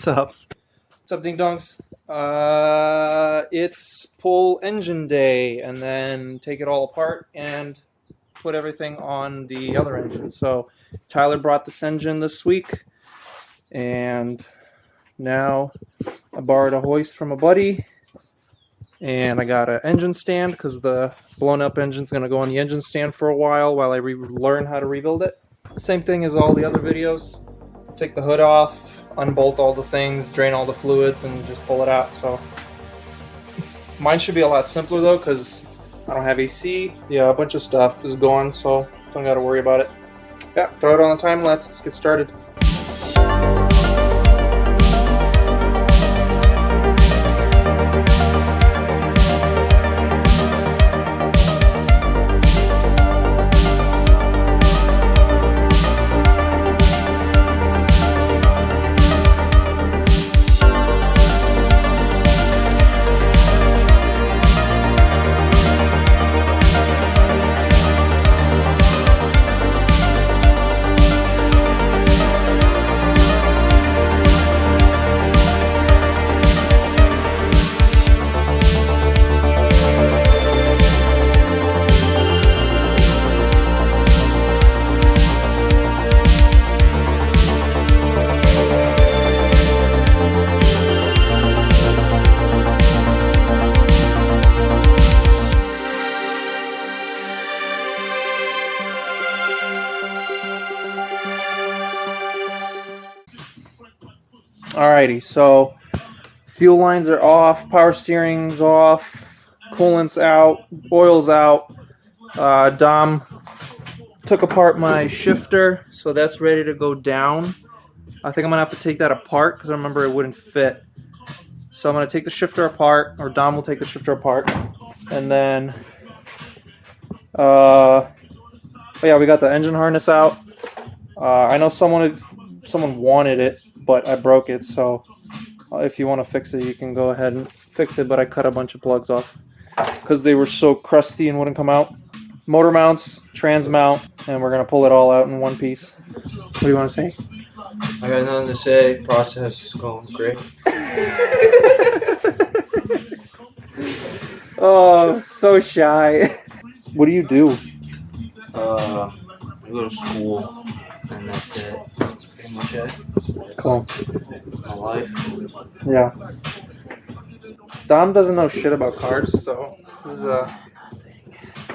What's up? What's up, ding dongs? It's pull engine day, and then take it all apart and put everything on the other engine. So Tyler brought this engine this week, and now I borrowed a hoist from a buddy, and I got an engine stand because the blown up engine's going to go on the engine stand for a while I learn how to rebuild it. Same thing as all the other videos. Take the hood off, unbolt all the things, drain all the fluids, and just pull it out. So mine should be a lot simpler though, because I don't have AC. Yeah, a bunch of stuff is gone, so don't got to worry about it. Yeah, throw it on the time lapse. Let's get started. Alrighty, so fuel lines are off, power steering's off, coolant's out, oil's out. Dom took apart my shifter, so that's ready to go down. I think I'm gonna have to take that apart because I remember it wouldn't fit. So I'm gonna take the shifter apart, or Dom will take the shifter apart, and then oh yeah, we got the engine harness out. I know someone wanted it, but I broke it, so if you want to fix it, you can go ahead and fix it, but I cut a bunch of plugs off because they were so crusty and wouldn't come out. Motor mounts, trans mount, and we're going to pull it all out in one piece. What do you want to say? I got nothing to say. Process is going great. Oh, so shy. What do you do? I go to school, and that's it. That's pretty much it. Cool. My life. Yeah. Dom doesn't know shit about cars, so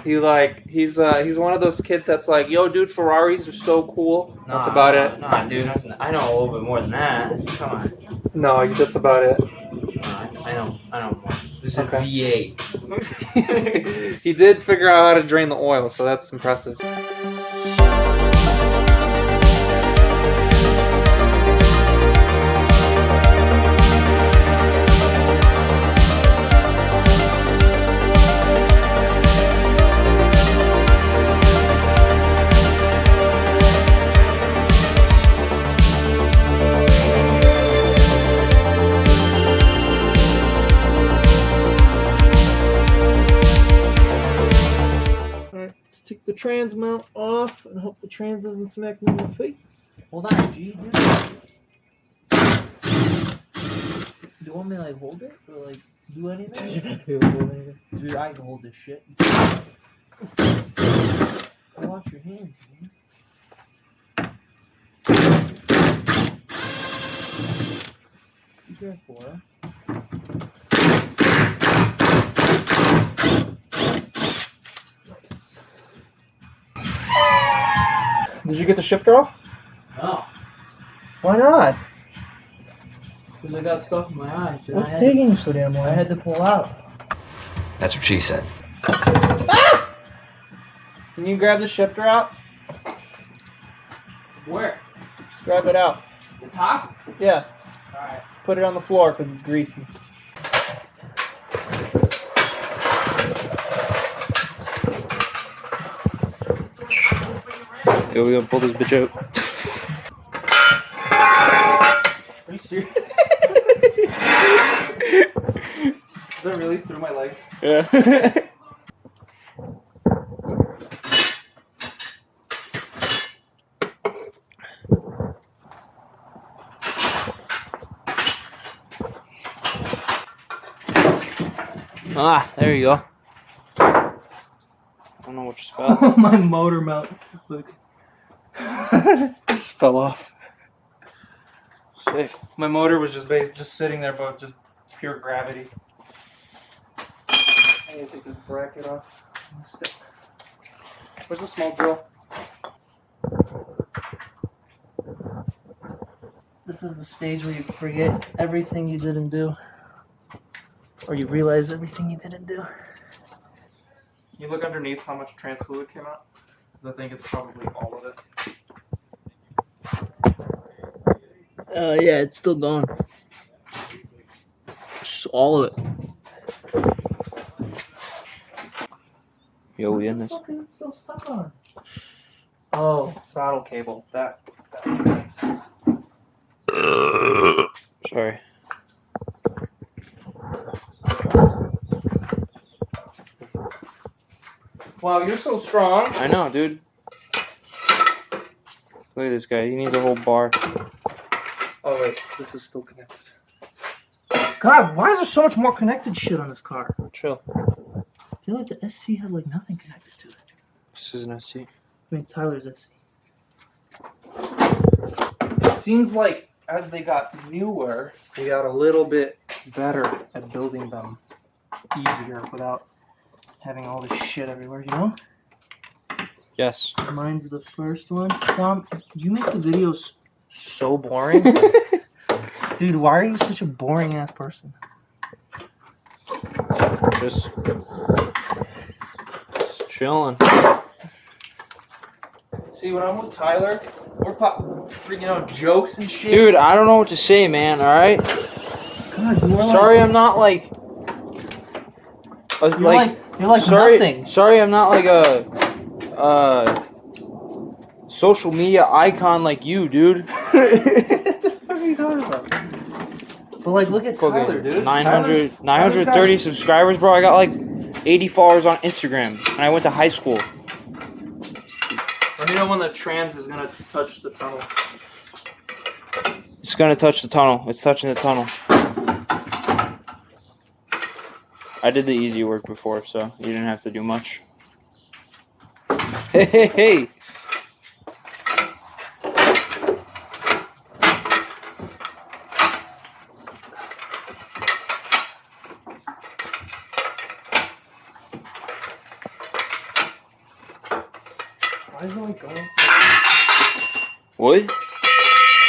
he's one of those kids that's like, yo, dude, Ferraris are so cool. That's about it. Nah, dude, I know a little bit more than that. Come on. No, that's about it. I know more. This is Okay. a V8. He did figure out how to drain the oil, so that's impressive. Take the trans mount off and hope the trans doesn't smack me in the face. Hold on, G, dude. Do you want me to like hold it or like do anything? Dude, I can hold this shit. Wash your hands, man. Be careful, huh? Did you get the shifter off? No. Why not? Because I got stuff in my eyes. What's taking you so damn long? I had to pull out. That's what she said. Ah! Can you grab the shifter out? Where? Just grab it out. The top? Yeah. Alright. Put it on the floor because it's greasy. Here we go, pull this bitch out. Are you serious? Is that really through my legs? Yeah. Ah, there you go. I don't know what you spelled. My motor mount. Look. Just fell off. Sick. My motor was just sitting there, but just pure gravity. I need to take this bracket off. Where's the small drill? This is the stage where you forget everything you didn't do. Or you realize everything you didn't do. You look underneath how much trans fluid came out? 'Cause I think it's probably all of it. Yeah, it's still going. Just all of it. Yo, we in this? What the fuck is it still stuck on? Oh, throttle cable. That makes sense. Sorry. Wow, you're so strong. I know, dude. Look at this guy. He needs a whole bar. Oh wait, this is still connected. God, why is there so much more connected shit on this car? Chill. I feel like the SC had like nothing connected to it. This is an SC. I mean, Tyler's SC. It seems like as they got newer, they got a little bit better at building them easier without having all this shit everywhere, you know? Yes. Mine's the first one. Tom, you make the videos so boring. Dude, why are you such a boring ass person? Just chilling. See, when I'm with Tyler, we're freaking out jokes and shit. Dude, I don't know what to say, man, alright? God, you're Sorry I'm not like... You're like sorry, nothing. sorry I'm not like a social media icon like you, dude. What the fuck are you talking about? But like, look at Tyler, dude. 930 subscribers, bro. I got like 80 followers on Instagram, and I went to high school. Let me know when the trans is gonna touch the tunnel. It's gonna touch the tunnel. It's touching the tunnel. I did the easy work before, so you didn't have to do much. Hey, hey, hey! Why is it like going? What? It's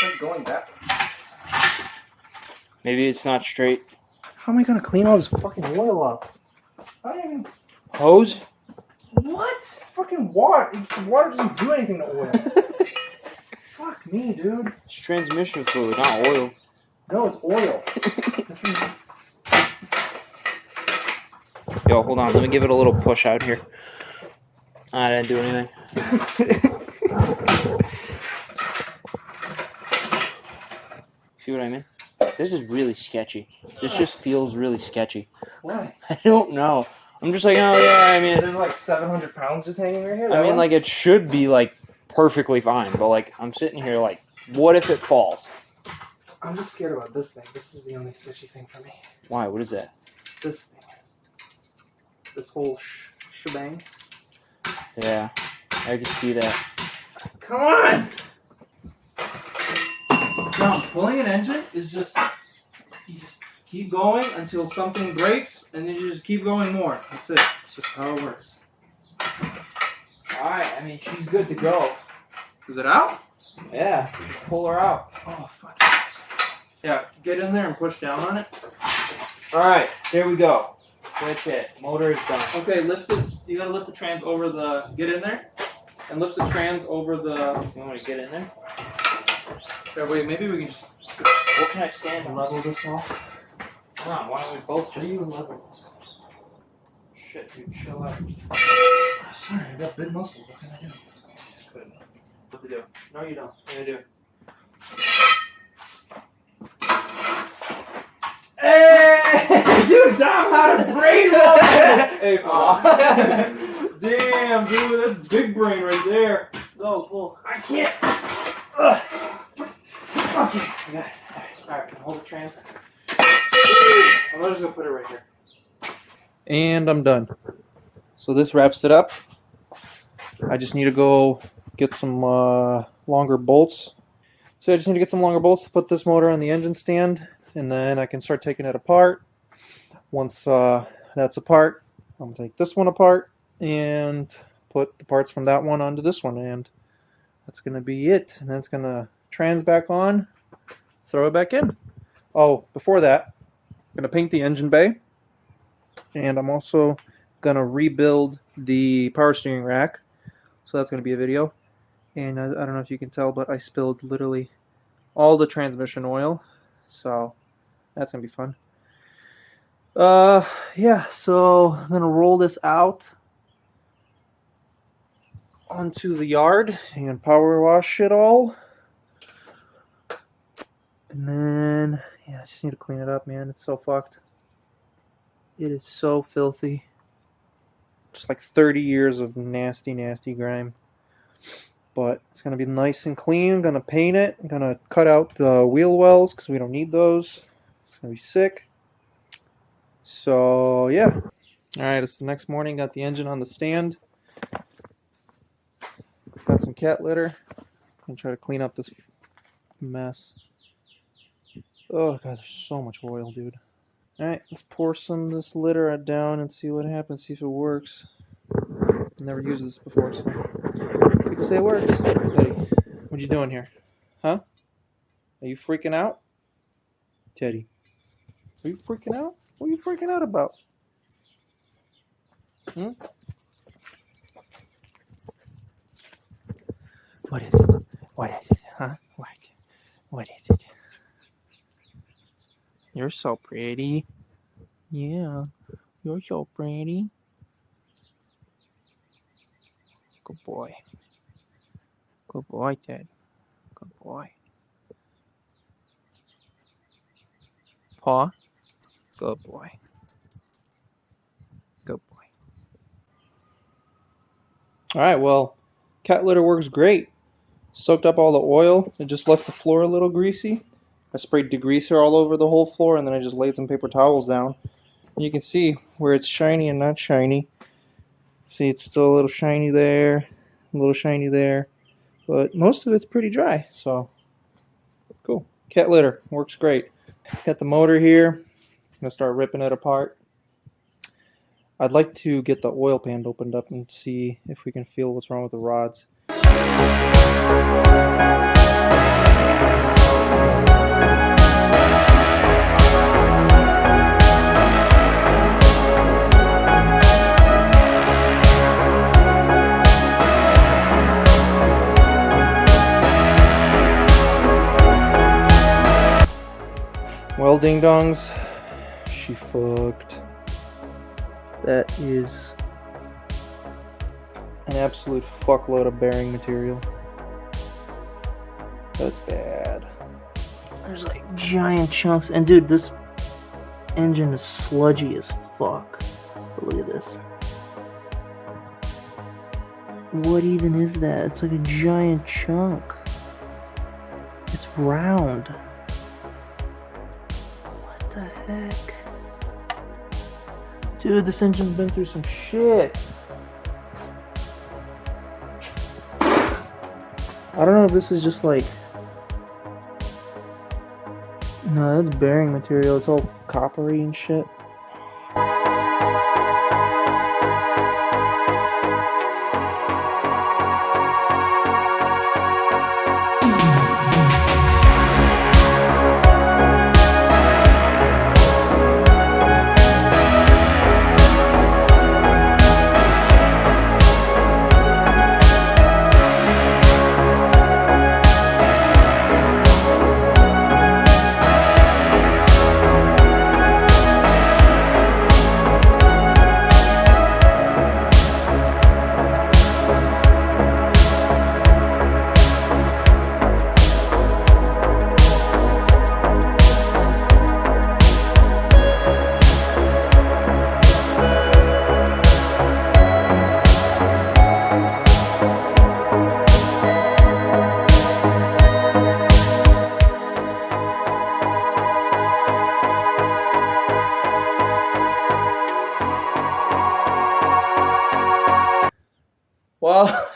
like going back. Maybe it's not straight. How am I gonna clean all this fucking oil off? I don't even. Hose? What? It's fucking water. Water doesn't do anything to oil. Fuck me, dude. It's transmission fluid, not oil. No, it's oil. This is. Yo, hold on. Let me give it a little push out here. I didn't do anything. See what I mean? This is really sketchy. This just feels really sketchy. Why? I don't know. I'm just like, oh yeah, I mean, There's like 700 pounds just hanging right here. I mean, like, it should be, like, perfectly fine. But, like, I'm sitting here like, what if it falls? I'm just scared about this thing. This is the only sketchy thing for me. Why? What is that? This thing. This whole shebang. Yeah, I can see that. Come on! Now, pulling an engine is just, you just keep going until something breaks, and then you just keep going more. That's it. It's just how it works. Alright, I mean, she's good to go. Is it out? Yeah, just pull her out. Oh, fuck. Yeah, get in there and push down on it. Alright, there we go. That's it. Motor is done. Okay, lift it. You gotta lift the trans over the, get in there, and lift the trans over the, You want me to get in there? okay, wait, maybe we can just What can I stand on? level this off. Come on, why don't we both just... You level this. Shit, dude, chill out. Sorry, I got big muscles. What can I do? What to do? No, you don't. What can I do? Hey! Dude, Dom had a brain on it! Hey, damn, dude, that's big brain right there. Go, go. I can't. Ugh. Okay, I got it. Alright, hold the trans. I'm just gonna put it right here. And I'm done. So this wraps it up. I just need to go get some longer bolts. So I just need to get some longer bolts to put this motor on the engine stand, and then I can start taking it apart. Once that's apart, I'm going to take this one apart and put the parts from that one onto this one, and that's going to be it. And that's going to trans back on, throw it back in. Oh, before that, I'm going to paint the engine bay, and I'm also going to rebuild the power steering rack. So that's going to be a video. And I don't know if you can tell, but I spilled literally all the transmission oil. So that's going to be fun. Yeah, so I'm going to roll this out onto the yard and power wash it all. And then, yeah, I just need to clean it up, man. It's so fucked. It is so filthy. Just like 30 years of nasty, nasty grime. But it's going to be nice and clean. I'm going to paint it. I'm going to cut out the wheel wells because we don't need those. It's going to be sick. So, yeah. Alright, it's the next morning. Got the engine on the stand. Got some cat litter. I'm going to try to clean up this mess. Oh, God, there's so much oil, dude. Alright, let's pour some of this litter down and see what happens. See if it works. I've never used this before, so people say it works. Teddy, what are you doing here? Huh? Are you freaking out? Teddy, are you freaking out? What are you freaking out about? Hmm? What is it? What is it? Huh? What? What is it? You're so pretty. Yeah, you're so pretty. Good boy. Good boy, Ted. Good boy. Paw. Good boy. Good boy. Alright, well, cat litter works great. Soaked up all the oil. It just left the floor a little greasy. I sprayed degreaser all over the whole floor, and then I just laid some paper towels down. And you can see where it's shiny and not shiny. See, it's still a little shiny there, a little shiny there. But most of it's pretty dry, so cool. Cat litter works great. Got the motor here. I'm going to start ripping it apart. I'd like to get the oil pan opened up and see if we can feel what's wrong with the rods. Well, ding dongs, she fucked. That is an absolute fuckload of bearing material. That's bad. There's like giant chunks, and dude, this engine is sludgy as fuck. Look at this. What even is that? It's like a giant chunk. It's round. What the heck? Dude, this engine's been through some shit. I don't know if this is just like... No, that's bearing material. It's all coppery and shit.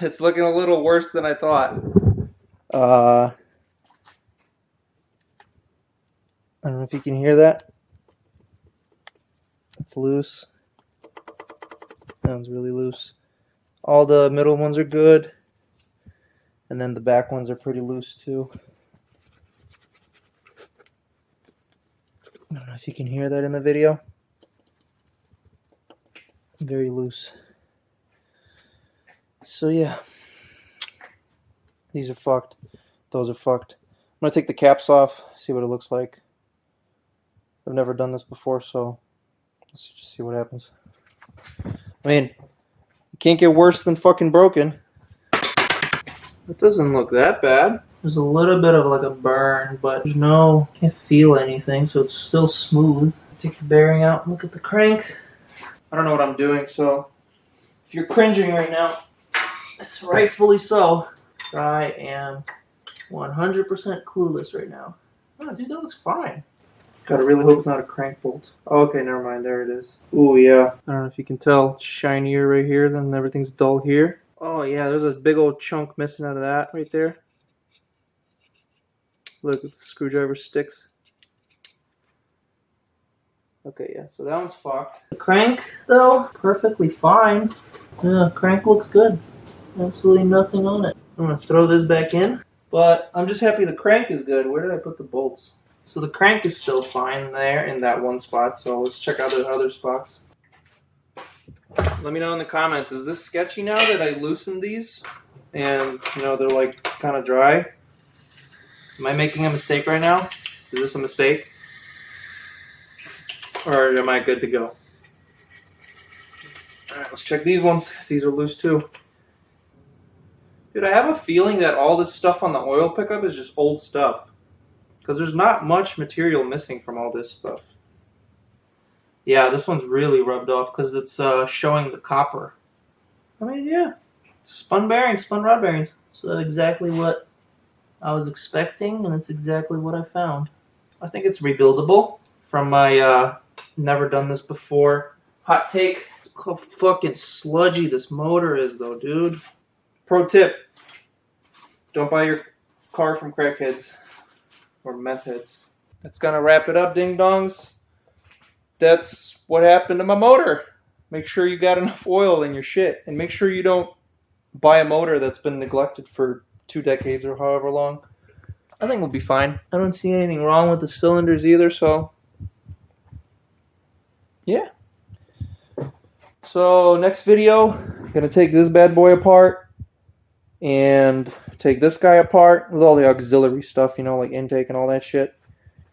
It's looking a little worse than I thought. I don't know if you can hear that. It's loose. Sounds really loose. All the middle ones are good. And then the back ones are pretty loose too. I don't know if you can hear that in the video. Very loose. So yeah. These are fucked. Those are fucked. I'm going to take the caps off, see what it looks like. I've never done this before, so let's just see what happens. I mean, it can't get worse than fucking broken. It doesn't look that bad. There's a little bit of like a burn, but there's no, can't feel anything, so it's still smooth. Take the bearing out and look at the crank. I don't know what I'm doing, so if you're cringing right now, it's rightfully so. I am 100% clueless right now. Oh, dude, that looks fine. Gotta really hope it's not a crank bolt. Oh, okay, never mind. There it is. Ooh, yeah. I don't know if you can tell. It's shinier right here, then everything's dull here. Oh, yeah, there's a big old chunk missing out of that right there. Look, the screwdriver sticks. Okay, yeah, so that one's fucked. The crank, though, perfectly fine. Yeah, crank looks good. Absolutely nothing on it. I'm gonna throw this back in, but I'm just happy the crank is good. Where did I put the bolts? So the crank is still fine there in that one spot, so let's check out the other spots. Let me know in the comments, is this sketchy now that I loosened these? And, you know, they're like kind of dry? Am I making a mistake right now? Is this a mistake? Or am I good to go? Alright, let's check these ones, because these are loose too. Dude, I have a feeling that all this stuff on the oil pickup is just old stuff. Because there's not much material missing from all this stuff. Yeah, this one's really rubbed off because it's showing the copper. I mean, yeah. Spun bearings, spun rod bearings. So exactly what I was expecting, and it's exactly what I found. I think it's rebuildable from my never done this before hot take. Look how fucking sludgy this motor is though, dude. Pro tip. Don't buy your car from crackheads. Or meth heads. That's gonna wrap it up, ding dongs. That's what happened to my motor. Make sure you got enough oil in your shit. And make sure you don't buy a motor that's been neglected for 2 decades or however long. I think we'll be fine. I don't see anything wrong with the cylinders either, so yeah. So next video, I'm gonna take this bad boy apart and take this guy apart with all the auxiliary stuff, you know, like intake and all that shit.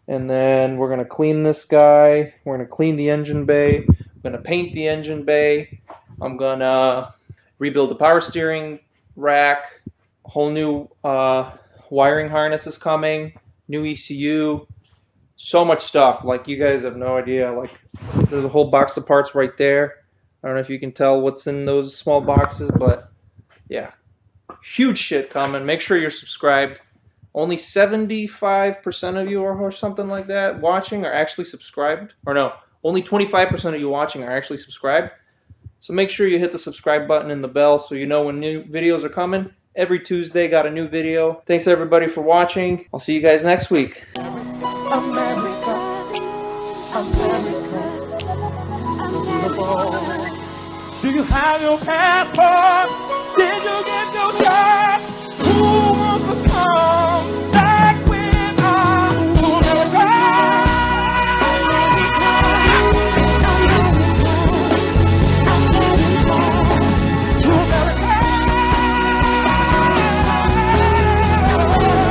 And then we're going to clean this guy. We're going to clean the engine bay. I'm going to paint the engine bay. I'm going to rebuild the power steering rack. A whole new wiring harness is coming. New ECU. So much stuff. Like, you guys have no idea. Like, there's a whole box of parts right there. I don't know if you can tell what's in those small boxes, but yeah. Huge shit coming. Make sure you're subscribed. Only 75% of you or something like that watching are actually subscribed. Or no, only 25% of you watching are actually subscribed. So make sure you hit the subscribe button and the bell so you know when new videos are coming. Every Tuesday got a new video. Thanks everybody for watching. I'll see you guys next week. America. Do you have your passport? Did you get your shot?